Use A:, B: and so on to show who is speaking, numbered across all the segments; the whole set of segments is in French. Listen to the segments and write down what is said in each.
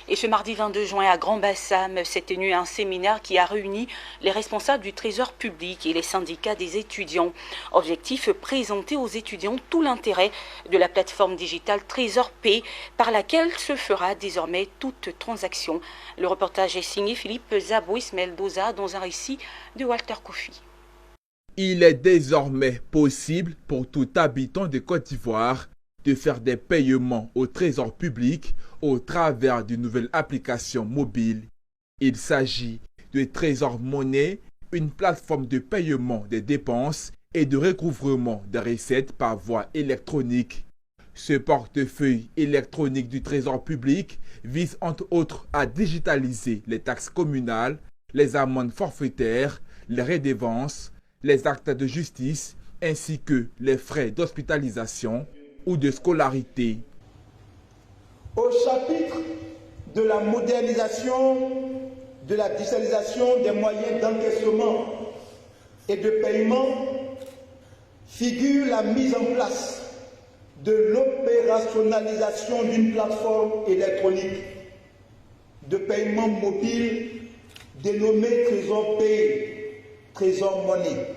A: Et ce mardi 22 juin à Grand-Bassam s'est tenu un séminaire qui a réuni les responsables du Trésor public et les syndicats des étudiants. Objectif, présenter aux étudiants tout l'intérêt de la plateforme digitale Trésor P par laquelle se fera désormais toute transaction. Le reportage est signé Philippe Zabou-Ismaël-Doza dans un récit de Walter Kofi.
B: Il est désormais possible pour tout habitant de Côte d'Ivoire de faire des paiements au Trésor public au travers d'une nouvelle application mobile. Il s'agit de Trésor Monnaie, une plateforme de paiement des dépenses et de recouvrement des recettes par voie électronique. Ce portefeuille électronique du Trésor public vise entre autres à digitaliser les taxes communales, les amendes forfaitaires, les redevances, les actes de justice ainsi que les frais d'hospitalisation ou de scolarité.
C: Au chapitre de la modernisation, de la digitalisation des moyens d'encaissement et de paiement figure la mise en place de l'opérationnalisation d'une plateforme électronique de paiement mobile dénommée Trésor Pay, Trésor Monnaie.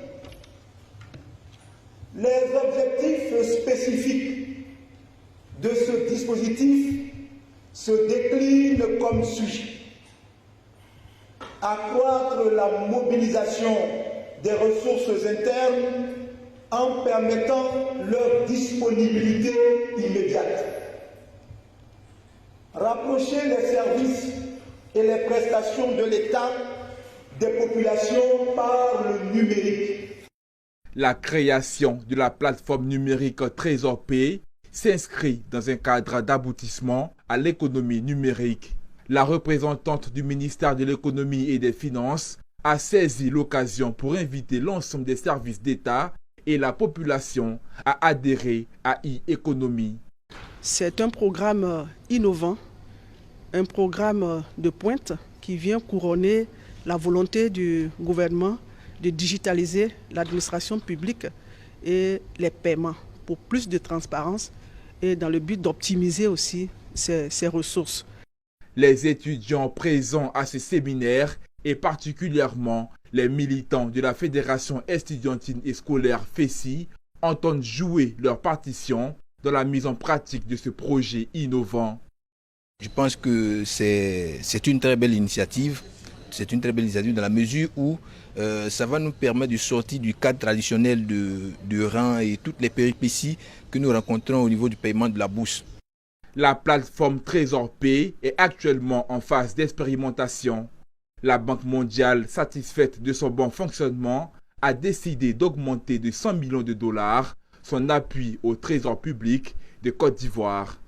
C: Les objectifs spécifiques de ce dispositif se déclinent comme suit: accroître la mobilisation des ressources internes en permettant leur disponibilité immédiate, rapprocher les services et les prestations de l'État des populations par le numérique.
B: La création de la plateforme numérique Trésor Pay s'inscrit dans un cadre d'aboutissement à l'économie numérique. La représentante du ministère de l'Économie et des Finances a saisi l'occasion pour inviter l'ensemble des services d'État et la population à adhérer à e-économie.
D: C'est un programme innovant, un programme de pointe qui vient couronner la volonté du gouvernement de digitaliser l'administration publique et les paiements pour plus de transparence et dans le but d'optimiser aussi ces ressources.
B: Les étudiants présents à ce séminaire et particulièrement les militants de la Fédération estudiantine et scolaire FESI entendent jouer leur partition dans la mise en pratique de ce projet innovant.
E: Je pense que c'est une très belle initiative. C'est une très belle initiative dans la mesure où ça va nous permettre de sortir du cadre traditionnel de rang et toutes les péripéties que nous rencontrons au niveau du paiement de la bourse.
B: La plateforme Trésor Pay est actuellement en phase d'expérimentation. La Banque mondiale, satisfaite de son bon fonctionnement, a décidé d'augmenter de 100 millions de dollars son appui au Trésor public de Côte d'Ivoire.